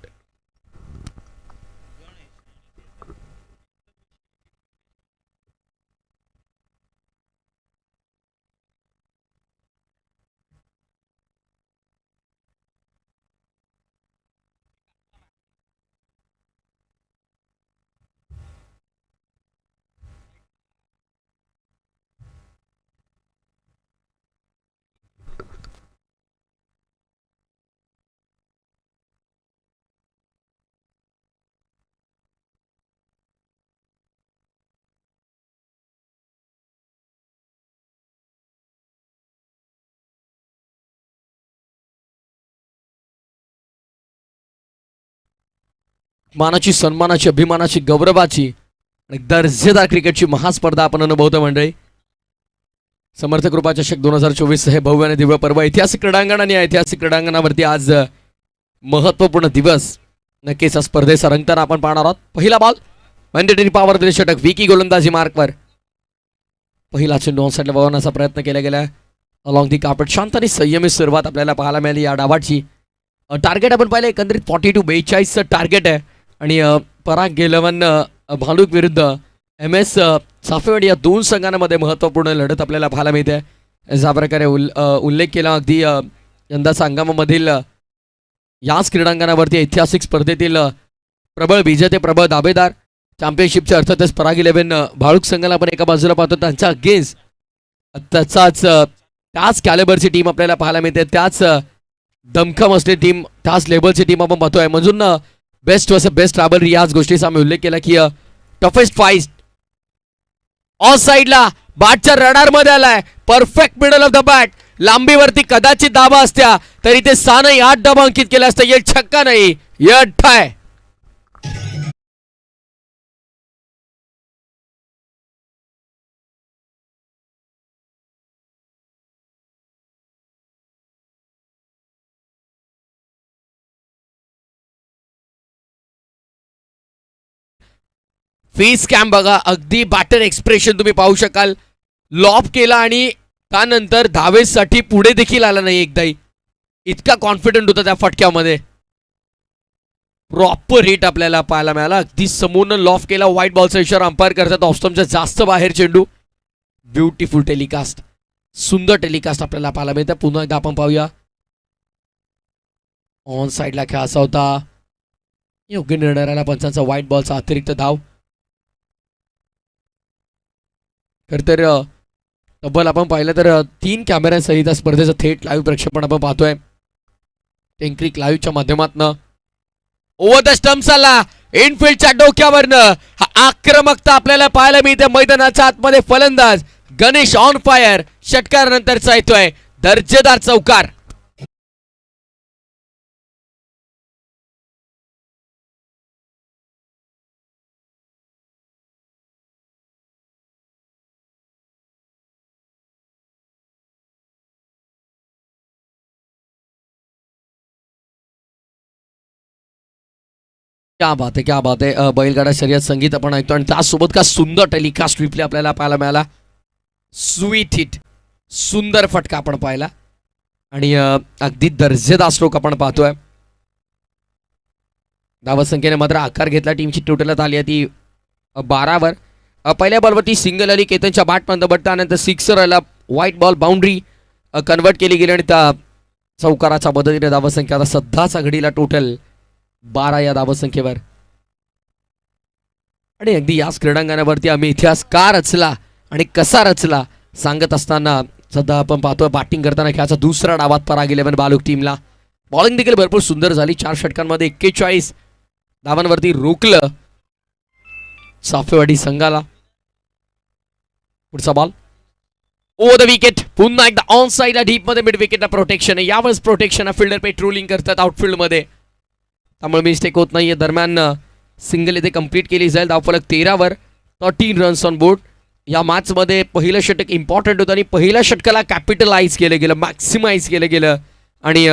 मानाची, सन्मानाची, अभिमानाची, गौरवाची आणि दर्जेदार क्रिकेटची महास्पर्धा आपण अनुभवतो मंडळी. समर्थ कृपा चषक 2024 हे भव्य आणि दिव्य पर्व ऐतिहासिक क्रीडांगण आणि ऐतिहासिक क्रीडांगणावरती आज महत्त्वपूर्ण दिवस. नक्कीच स्पर्धेचा रंगताना आपण पाहणार आहोत. पहिला बॉल मॅन्डेटरी पॉवर षटक विकी गोलंदाजी मार्कवर. पहिला चेंडू ऑन साईडला वळवण्याचा प्रयत्न केला गेला अलॉंग दी कार्पेट. शांत आणि संयमित सुरुवात आपल्याला पाहायला मिळाली या डावाची. टार्गेट आपण पाहिलं एकंदरीत 42 टार्गेट आहे आणि पराग इलेव्हन भालुक विरुद्ध MS चाफेवाडी या 2 संघांमध्ये महत्त्वपूर्ण लढत आपल्याला पाहायला मिळते. ज्या प्रकारे उल्लेख केला अगदी यंदाचा हंगामामधील याच क्रीडांगणावरती ऐतिहासिक स्पर्धेतील प्रबळ विजेते, प्रबळ दावेदार, चॅम्पियनशिपचे अर्थातच पराग 11 भाळूक संघाला आपण एका बाजूला पाहतो, त्यांच्या अगेन्स्ट त्याच कॅलिबरची टीम आपल्याला पाहायला मिळते, त्याच दमखम असलेली टीम, त्याच लेवलची टीम आपण पाहतोय. म्हणून बेस्ट वर्स बेस्ट रायव्हलरी याच गोष्टीचा आम्ही उल्लेख केला की टफेस्ट फाईट ऑन साईडला बॅटच्या रडार मध्ये आलाय. Perfect middle of the bat, लांबीवरती कदाचित दाबा असत्या तरी ते 6 नाही 8 धाबा अंकित केला असतं. ये छक्का नाही, ये ठाय. फेस कॅम बघा, अगदी बॅटर एक्सप्रेशन तुम्ही पाहू शकाल. लॉब केला आणि त्यानंतर धावेसाठी पुढे देखील आला नाही एकदाही. इतका कॉन्फिडंट होता त्या फटक्यामध्ये. प्रॉपर हिट आपल्याला पाहायला मिळाला. अगदी समोरनं लॉफ केला. व्हाईट बॉलचा इशारा अंपायर करतात. ऑफस्टम्पच्या जास्त बाहेर चेंडू. ब्युटिफुल टेलिकास्ट, सुंदर टेलिकास्ट आपल्याला पाहायला मिळतं. पुन्हा एकदा आपण पाहूया. ऑन साईडला खेळायचा होता, योग्य निर्णय राहिला पंचांचा. व्हाईट बॉलचा अतिरिक्त धाव. खर तर तब्बल आपण पाहिलं तर 3 कॅमेऱ्यांसहित स्पर्धेचं थेट लाईव्ह प्रक्षेपण आपण पाहतोय टेंक्रिक लाईव्हच्या माध्यमातून. ओव्हर द स्टम्प्स आला, इनफिल्डच्या डोक्यावरनं. हा आक्रमकता आपल्याला पाहायला मिळते मैदानाच्या आतमध्ये. फलंदाज गणेश ऑन फायर, षटकारानंतरचा येतोय दर्जेदार चौकार. क्या बात आहे, क्या बात आहे. बैलगाडा शर्यत संगीत आपण ऐकतो आणि त्यासोबत का सुंदर टेलिकास्ट रिप्ले आपल्याला पाहायला मिळाला. स्वीट हिट, सुंदर फटका आपण पाहिला आणि अगदी दर्जेदार स्ट्रोक आपण पाहतोय. धावसंख्येने मात्र आकार घेतला. टीमची टोटल आली आहे ती 12वर. पहिल्या बॉलवरती सिंगल आली केतनच्या बॅटपर्यंत, बट त्यानंतर सिक्सर आला. व्हाईट बॉल बाउंड्री कन्वर्ट केली गेली आणि त्या चौकाराच्या मदतीने धावसंख्या आता सध्याचा घडीला टोटल 12 या धावसंख्येवर. आणि अगदी याच क्रीडांगणावरती आम्ही इतिहास का रचला आणि कसा रचला सांगत असताना सध्या आपण पाहतोय बॅटिंग करताना खेळाचा दुसरा डावात पराग 11 बालुक टीमला. बॉलिंग देखील भरपूर सुंदर झाली. 4 षटकांमध्ये 41 धावांवरती रोखलं साफेवाडी संघाला. पुढचा बॉल ओव्हर द विकेट. पुन्हा एकदा ऑन साईडला डीप मध्ये मिड विकेटला प्रोटेक्शन आहे. यावेळेस प्रोटेक्शन फिल्डर पेट्रोलिंग करतात आउटफील्ड मध्ये, त्यामुळे मिस्टेक होत नाहीये. दरम्यान सिंगल इथे कंप्लीट केली जाईल. धावफलक 13वर 13 रन्स ऑन बोर्ड. या मॅचमध्ये पहिलं षटक इम्पॉर्टंट होतं आणि पहिल्या षटकाला कॅपिटलाइज केलं गेलं, मॅक्सिमाइज केलं गेलं आणि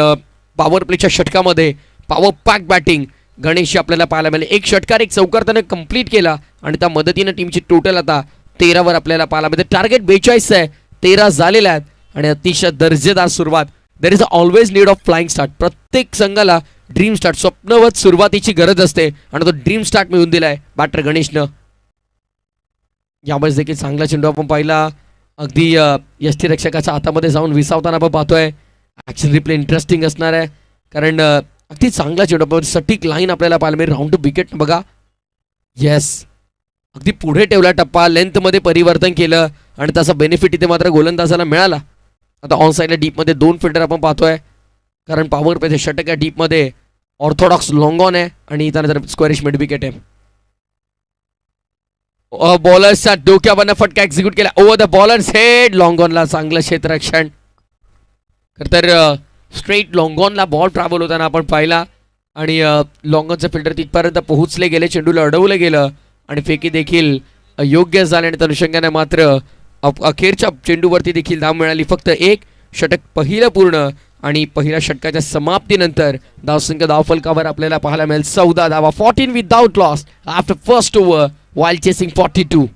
पॉवर प्लेच्या षटकामध्ये पॉवर पॅक बॅटिंग गणेश आपल्याला पाहायला मिळाले. एक षटकार एक चौकार त्याने कंप्लीट केला आणि त्या मदतीनं टीमची टोटल आता 13वर आपल्याला पाहायला मिळते. टार्गेट 42 आहे, 13 झालेले आहेत आणि अतिशय दर्जेदार सुरुवात. There is always need of flying start. प्रत्येक संघाला ड्रीम स्टार्ट, स्वप्नवत सुरुवातीची गरज असते आणि तो ड्रीम स्टार्ट मिळून दिलाय बॅटर गणेशनं. यावेळेस देखील चांगला चेंडू आपण पाहिला. अगदी यष्टीरक्षकाच्या हातामध्ये जाऊन विसावताना आपण पाहतोय. ॲक्शन रिप्ले इंटरेस्टिंग असणार आहे कारण अगदी चांगला चेंडू आपण सटीक लाईन आपल्याला पाहायला मिळेल. राऊंड टू विकेट बघा. येस, अगदी पुढे ठेवला टप्पा, लेंथमध्ये परिवर्तन केलं आणि त्याचा बेनिफिट इथे मात्र गोलंदाजाला मिळाला. आता ऑन साईडला डीपमध्ये 2 फिल्डर आपण पाहतोय कारण पॉवर पे षटक आहे. डीपमध्ये ऑर्थोडॉक्स लॉंग ऑन आहे आणि त्यानंतर स्क्वेरिश मिड विकेट आहे. बॉलर्सच्या डोक्यावरनं फटका एक्झिक्यूट केला. Over the bowlers head, long ऑनला चांगलं क्षेत्ररक्षण. खरं तर स्ट्रेट लॉंग ऑनला बॉल ट्रॅव्हल होताना आपण पाहिला आणि लॉंग ऑनचं फिल्डर तिथपर्यंत पोहोचले गेले, चेंडूला अडवलं गेलं आणि फेकी देखील योग्य झाले आणि त्या अनुषंगाने मात्र अखेरच्या चेंडूवरती देखील धाव मिळाली. फक्त एक षटक पहिलं पूर्ण आणि पहिल्या षटकाच्या समाप्तीनंतर धावसंख्या धावफलकावर आपल्याला पाहायला मिळेल 14 धावा. 14 without loss after first over while chasing 42.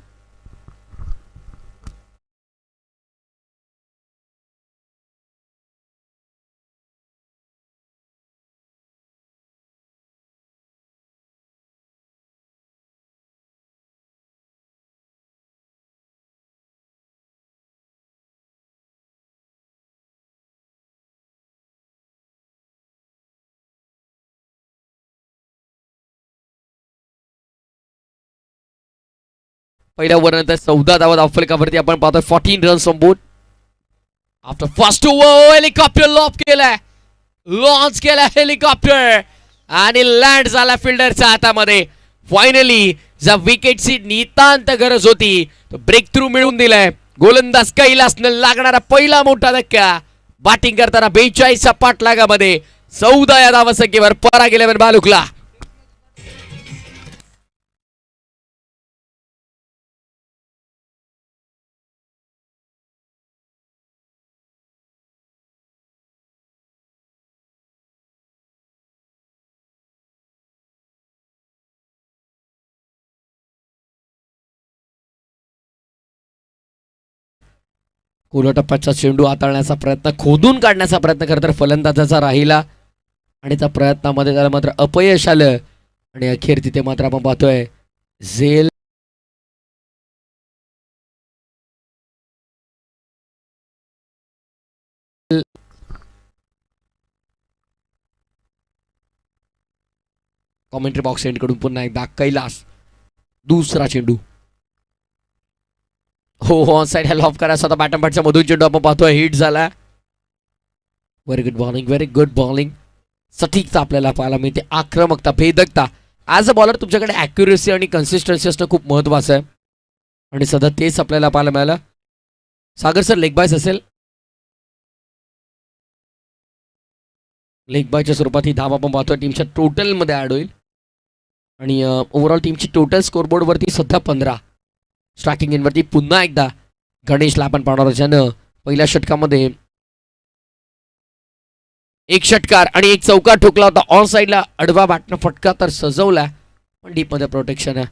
पहिल्या ओव्हरनंतर 14 धावा धावफलकावरती आपण पाहतोय 14 runs on board. After first over helicopter launch केला हेलिकॉप्टर आणि लँड झाला फिल्डरच्या हातामध्ये. फायनली ज्या विकेटची नितांत गरज होती तो ब्रेक थ्रू मिळवून दिलाय गोलंदाज कैलासनं. लागणारा पहिला मोठा धक्का बॅटिंग करताना 42च्या पाठलागामध्ये 14 या धावसंख्येवर पराग 11 बालुकला. कोलटप्पाचा चेंडू हाताळण्याचा प्रयत्न, खोदून काढण्याचा प्रयत्न खरं तर फलंदाजाचा राहिला आणि त्या प्रयत्नामध्ये त्याला मात्र अपयश आलं आणि अखेर तिथे मात्र आपण पाहतोय झेल कॉमेंट्री बॉक्स एंड कडून पुन्हा एकदा कैलास. दुसरा चेंडू हो ऑन साइड हॅल ऑफ करायचा होता बॅटमॅटच्या मधून चेंडू आपण पाहतोय हिट झाला. Very good bowling. सटीकता आपल्याला पाहायला मिळते, आक्रमकता, भेदकता. ॲज अ बॉलर तुमच्याकडे ॲक्युरेसी आणि कन्सिस्टन्सी असणं खूप महत्वाचं आहे आणि सध्या तेच आपल्याला पाहायला मिळालं. सागर सर लेग बायस असेल, लेग बायच्या स्वरूपात ही धाव आपण पाहतोय टीमच्या टोटलमध्ये ॲड होईल आणि ओव्हरऑल टीमची टोटल स्कोरबोर्डवरती सध्या 15. स्ट्रायकिंग इनवरती पुन्हा एकदा गणेशला आपण पाहणार ज्यानं पहिल्या षटकामध्ये एक षटकार आणि एक चौकार ठोकला होता. ऑन साईडला अडवा बॅटनं फटका तर सजवला पण डीपमध्ये प्रोटेक्शन आहे.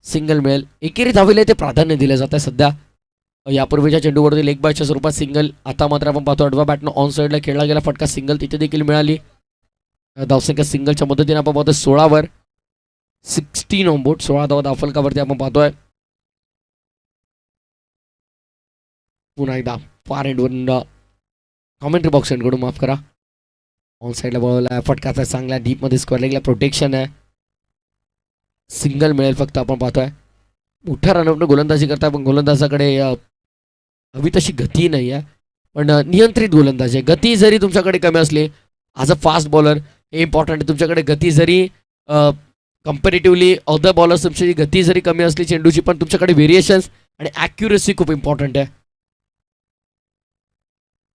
सिंगल मिळेल, एकेरी धावीला ते प्राधान्य दिलं जात आहे सध्या. यापूर्वीच्या चेंडूवरती लेग बायच्या स्वरूपात सिंगल, आता मात्र आपण पाहतो अडवा बॅटनं ऑन साईडला खेळला गेला फटका सिंगल तिथे देखील मिळाली. धावसंख्या सिंगलच्या मदतीने आपण पाहतोय 16वर 16 ऑन बोर्ड. 16 धावा धावफलकावरती आपण पाहतोय. पुन्हा एकदा फार एंडवरून कॉमेंट्री बॉक्स एंडकडून माफ करा ऑन साईडला बॉलला फटकाचा चांगला डीपमध्ये स्क्वेअर लेगला प्रोटेक्शन आहे. सिंगल मिळेल फक्त आपण पाहतोय. मोठ्या रनआउटनं गोलंदाजी करताय पण गोलंदाजाकडे हवी तशी गती नाही आहे पण नियंत्रित गोलंदाजी आहे. गती जरी तुमच्याकडे कमी असली ॲज अ फास्ट बॉलर हे इम्पॉर्टंट आहे. तुमच्याकडे गती जरी कम्पॅरेटिव्हली अदर बॉलर्स तुमची गती जरी कमी असली चेंडूची पण तुमच्याकडे व्हेरिएशन्स आणि ॲक्युरेसी खूप इम्पॉर्टंट आहे.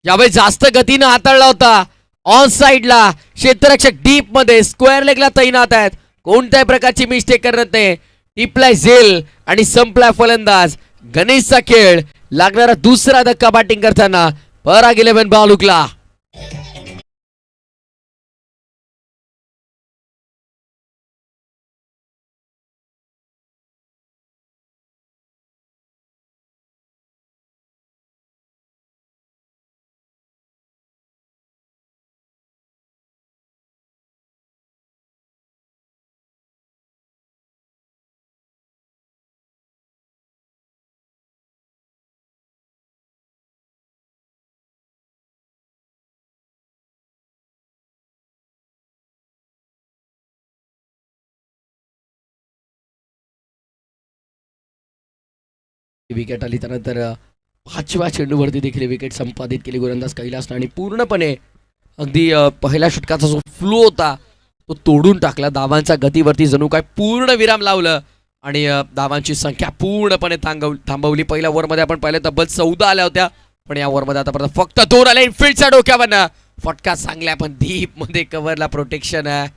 यावेळी जास्त गतीनं हाताळला होता ऑन साईडला क्षेत्ररक्षक डीप मध्ये स्क्वेअर लेगला तैनात आहेत. कोणत्याही प्रकारची मिस्टेक करत नाही. टिपलाय झेल आणि संपलाय फलंदाज. गणेशचा खेळ, लागणारा दुसरा धक्का बॅटिंग करताना पराग 11 बालुकला. विकेट आली त्यानंतर 5व्या चेंडूवरती देखील विकेट संपादित केली गोलंदाज कैलासनं आणि पूर्णपणे अगदी पहिल्या षटकाचा जो फ्लो होता तो तोडून टाकला. धावांच्या गतीवरती जणू काय पूर्ण विराम लावलं आणि धावांची संख्या पूर्णपणे थांबवली. पहिल्या ओव्हरमध्ये आपण पाहिलं तब्बल 14 आल्या होत्या पण या ओव्हरमध्ये आतापर्यंत फक्त 2 आल्या. इनफिल्डच्या डोक्यावरनं फटका चांगल्या पण डीपमध्ये कव्हरला प्रोटेक्शन आहे.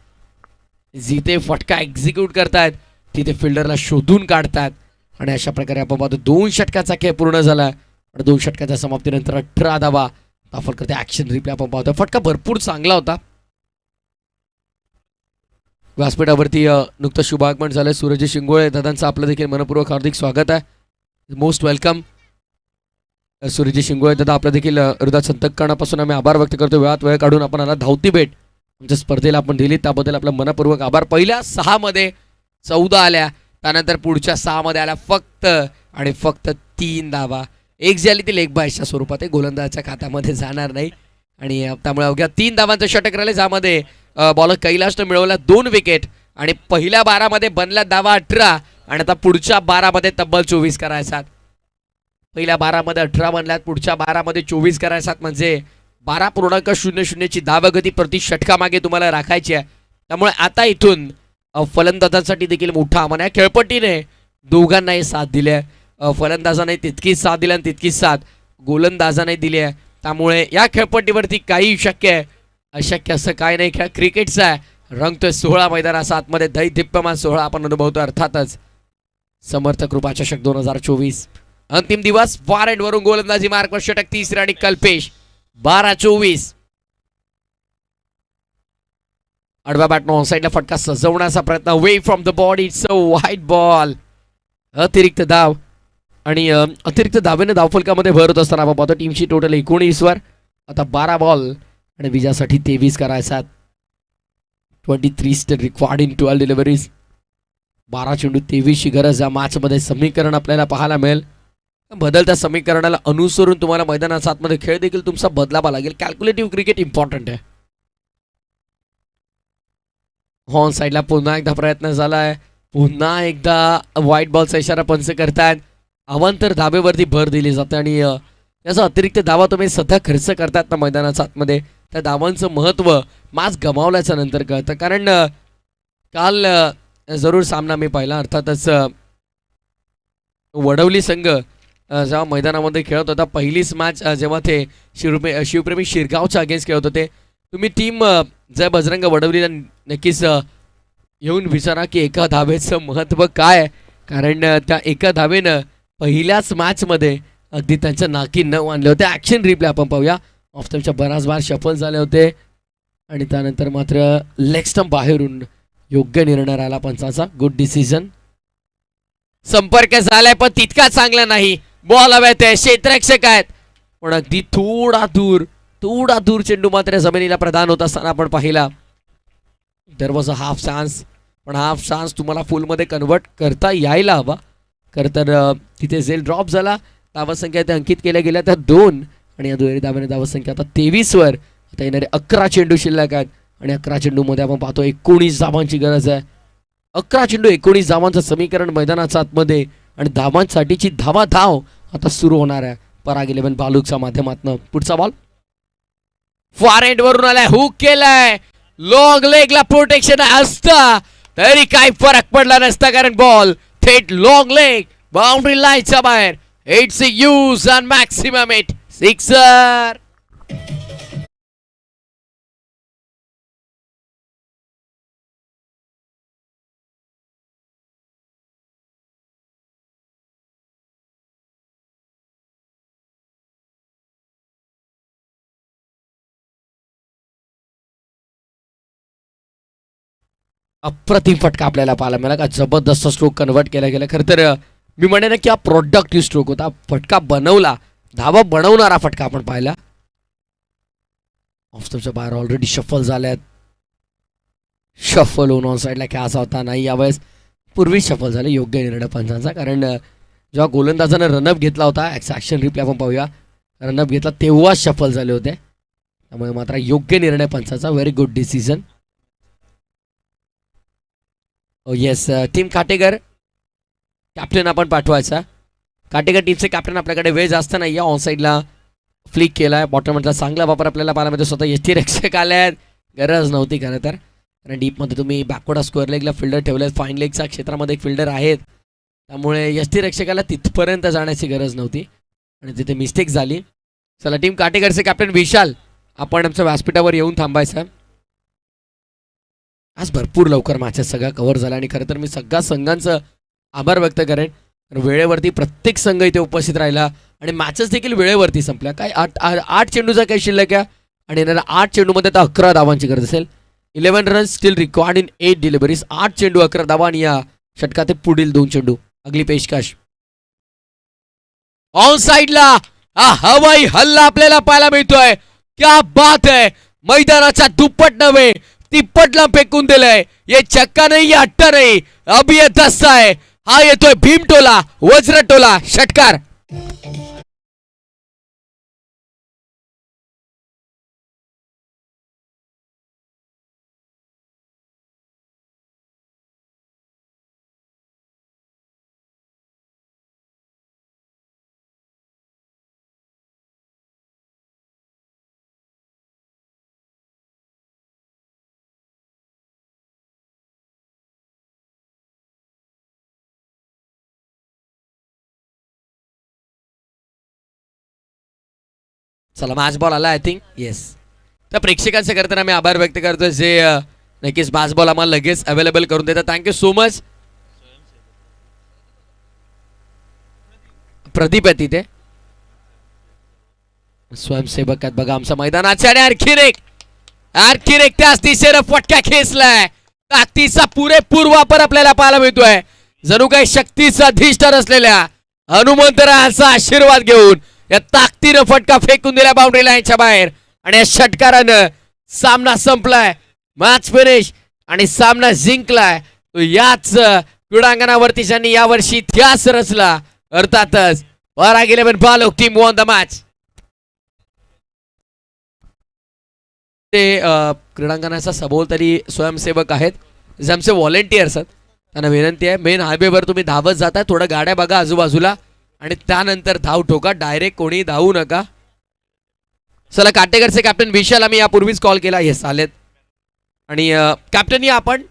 जिथे फटका एक्झिक्यूट करतायत तिथे फिल्डरला शोधून काढतात आणि अशा प्रकारे आपण पाहतो 2 षटकाचा खेळ पूर्ण झाला आणि 2 षटकाच्या समाप्तीनंतर 18 धावा दाखल करते. ऍक्शन रिप्ले आपण पाहतो. फटका भरपूर चांगला होता. व्यासपीठावरती नुकतं शुभागमन झालंय सूरज शिंगोळे दादांचं आपलं देखील मनपूर्वक हार्दिक स्वागत आहे. मोस्ट वेलकम सूरज शिंगोळे दादा. आपलं देखील हृदय संतकरणापासून आम्ही आभार व्यक्त करतो. वेळात वेळ काढून आपण आला धावती भेट आमच्या स्पर्धेला आपण दिली त्याबद्दल आपला मनपूर्वक आभार. पहिल्या 6 मध्ये 14 आल्या त्यानंतर पुढच्या 6 मध्ये आल्या फक्त आणि फक्त 3 धावा. एक जी आली ती लेग बायच्या स्वरूपात आहे, गोलंदाजाच्या खात्यामध्ये जाणार नाही आणि त्यामुळे अवघ्या 3 धावांचं षटक राहिले ज्यामध्ये बॉलर कैलासनं मिळवला 2 विकेट आणि पहिल्या 12 मध्ये बनला धावा 18 आणि आता पुढच्या 12 मध्ये तब्बल 24 करायच्यात. पहिल्या 12 मध्ये 18 बनल्यात, पुढच्या 12 मध्ये 24 करायच्यात. म्हणजे 12.00 ची धावगती प्रति षटकामागे तुम्हाला राखायची आहे. त्यामुळे आता इथून फलंदाजांसाठी देखील मोठा आव्हान आहे. खेळपट्टीने दोघांनाही साथ दिली आहे. फलंदाजाने तितकीच साथ दिली आणि तितकीच साथ गोलंदाजाने दिली आहे. त्यामुळे या खेळपट्टीवरती काही शक्य आहे, अशक्य असं काय नाही. खेळ क्रिकेटचा आहे, रंगतोय 16 मैदानाचा आतमध्ये दैदिप्यमान 16 आपण अनुभवतो. अर्थातच समर्थ कृपा चषक 2024 अंतिम दिवस. फॉर एंड वरून गोलंदाजी मार्कवर षटक तिसरे आणि कल्पेश 12-24. आडव्या बॅटनं ऑन साईडला फटका सजवण्याचा प्रयत्न. Away from the body. It's a white ball. अतिरिक्त धाव आणि अतिरिक्त धावेने धावफलकामध्ये भर होत असताना आपण पाहतो टीमची टोटल 19 वर. आता 12 बॉल आणि विजयासाठी 23 करायचा. 23 स्टेट रिक्वायर्ड इन 12 डिलिव्हरीज. 12 चेंडू 23 ची गरज या मॅचमध्ये. समीकरण आपल्याला पाहायला मिळेल. बदलत्या समीकरणाला अनुसरून तुम्हाला मैदानाच्या आतमध्ये खेळ देखील तुमचा बदलावा लागेल. कॅल्क्युलेटिव्ह क्रिकेट इम्पॉर्टंट आहे. हॉर्न साईडला पुन्हा एकदा प्रयत्न झालाय. पुन्हा एकदा व्हाईट बॉलचा इशारा पंच करतायत. अवांतर धाबेवरती भर दिली जाते आणि त्याचा अतिरिक्त धावा तुम्ही सध्या खर्च करतात ना मैदानाच्या आतमध्ये, त्या धावांचं महत्त्व मॅच गमावल्याच्या नंतर कळतं. कारण काल जरूर सामना मी पाहिला. अर्थातच वडवली संघ जेव्हा मैदानामध्ये खेळत होता, पहिलीच मॅच जेव्हा ते शिवप्रेमी शिरगावच्या अगेन्स्ट खेळत होते. तुम्ही टीम जय बजरंग वडवलीला नक्कीच येऊन विचारा की एका धावेचं महत्त्व काय आहे. कारण त्या एका धावेनं पहिल्याच मॅचमध्ये अगदी त्यांच्या नाकी न आणले होते. ॲक्शन रिप्ले आपण पाहूया. ऑफस्टम्पच्या बराच बार सफल झाले होते आणि त्यानंतर मात्र लेग स्टंप बाहेरून योग्य निर्णय राहिला पंचाचा. Good decision. संपर्क झालाय पण तितका चांगला नाही. बॉल हवेत आहे, क्षेत्ररक्षक आहेत पण अगदी थोडा दूर चेंडू मात्र जमिनीला प्रदान होत असताना आपण पाहिला. There was a half chance, पण हाफ चान्स तुम्हाला फुलमध्ये कन्वर्ट करता यायला हवा. खरं तर तिथे झेल ड्रॉप झाला. धावसंख्या ते अंकित केल्या गेल्या त्या 2 आणि या दुहेरी धाव्याने धावसंख्या आता 23 वर. आता येणारे 11 चेंडू शिल्लक आहेत आणि 11 चेंडूमध्ये आपण पाहतो 19 धावांची गरज आहे. 11 चेंडू 19 धावांचं समीकरण मैदानाच्या आतमध्ये आणि धावांसाठीची धाव आता सुरू होणार आहे. पराग 11 बालूकच्या माध्यमातून. पुढचा बॉल फॉर एंड वरून आलाय, हुक केलाय. लॉंग लेगला प्रोटेक्शन असता तरी काही फरक पडला नसता, कारण बॉल थेट लॉंग लेग बाउंड्री लाईनच्या बाहेर. It's a use and maximum it sixer. अप्रतिम फटका आपल्याला पाहायला मिळाला. का जबरदस्त स्ट्रोक कन्वर्ट केला गेला. खरं तर मी म्हणेन की हा प्रोडक्टिव्ह स्ट्रोक होता. फटका बनवला, धावा बनवणारा फटका आपण पाहिला. ऑफस्टम्पच्या बाहेर ऑलरेडी शफल झाल्यात. शफल होऊन ऑन साईडला खेळायचा होता नाही, यावेळेस पूर्वी शफल झाले. योग्य निर्णय पंचांचा. कारण जेव्हा गोलंदाजानं रनअप घेतला होता, ॲक्शन रिप्ले आपण पाहूया, रनअप घेतला तेव्हा शफल झाले होते. त्यामुळे मात्र योग्य निर्णय पंचांचा. Very good decision. Yes, team Katekar captain आपण पाठवायचा. काटेकर टीमचे कॅप्टन आपल्याकडे वेळ जास्त नाही आहे. ऑन साईडला फ्लिक केला आहे. बॉटममधला चांगला वापर आपल्याला पाहायला मिळतो. स्वतः यष्टी रक्षक आले आहेत. गरज नव्हती खरं तर, कारण डीपमध्ये तुम्ही बॅकवर्ड स्क्वेअर लेगला फिल्डर ठेवले. फाईन लेगच्या क्षेत्रामध्ये एक फिल्डर आहेत, त्यामुळे यष्टी रक्षकाला तिथपर्यंत जाण्याची गरज नव्हती आणि तिथे मिस्टेक झाली. चला, टीम काटेकरचे कॅप्टन विशाल आपण आमच्या व्यासपीठावर येऊन थांबायचं. आज भरपूर लवकर मॅचेस सगळ्या कव्हर झाल्या आणि खरं तर मी सगळ्या संघांचं आभार व्यक्त करेन. वेळेवरती प्रत्येक संघ इथे उपस्थित राहिला आणि मॅचेस देखील वेळेवरती संपल्या. काय 8 चेंडूचा काही शिल्लक आहे आणि येणाऱ्या 8 चेंडूमध्ये आता 11 धावांची गरज असेल. 11 runs steel required in 8 deliveries. 8 चेंडू 11 धावा आणि या षटकात पुढील 2 चेंडू. अगली पेशकश ऑन साईडला हवाई हल्ला आपल्याला पाहायला मिळतोय. क्या बात है. मैदानाच्या दुप्पट नव्हे तिप्पटला फेकून दिलंय. ये चक्का नाही, ये अट्टा नाही, अब ये दस्ता है. हा येतोय भीमटोला, वज्रटोला, षटकार. चला मॅच बॉल आला आय थिंक येस. त्या प्रेक्षकांचे करताना मी आभार व्यक्त करतो जे नक्कीच मॅच बॉल आम्हाला लगेच अवेलेबल करून देतात. Thank you so much. प्रदीप आहे तिथे स्वयंसेवक आहेत बघा आमच्या मैदानाच्या. आणि आणखीन एक त्याच दिशेनं फटका खेचलाय. ताकदीचा पुरेपूर वापर आपल्याला पाहायला मिळतोय. जणू काही शक्तीचा अधिष्ठान असलेल्या हनुमंतरायांचा आशीर्वाद घेऊन या ताकदीनं फटका फेकून दिला बाउंड्री लाईनच्या बाहेर. आणि या षटकारानं सामना संपलाय. मॅच फिनिश आणि सामना जिंकलाय तो याच क्रीडांगणावरती ज्यांनी यावर्षी इतिहास रचला अर्थातच पराग 11 बालोक टीम वॉन द मॅच. ते क्रीडांगणाचा सभोवताली स्वयंसेवक आहेत जे आमचे व्हॉलेंटियर्स आहेत. त्यांना विनंती आहे मेन हायवेवर तुम्ही धावत जाताय थोडं गाड्या बघा आजूबाजूला आणि त्यानंतर धाव ठोका. डायरेक्ट कोणी धावू नका. चला काटेकरचे कॅप्टन विशाल आम्ही यापूर्वीच कॉल केला. येस आलेत. आणि कॅप्टन या आपण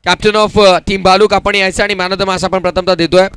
कॅप्टन ऑफ टीम बालूक आपण यायचं आणि मॅन ऑफ द मॅच आपण प्रथमतः देतोय.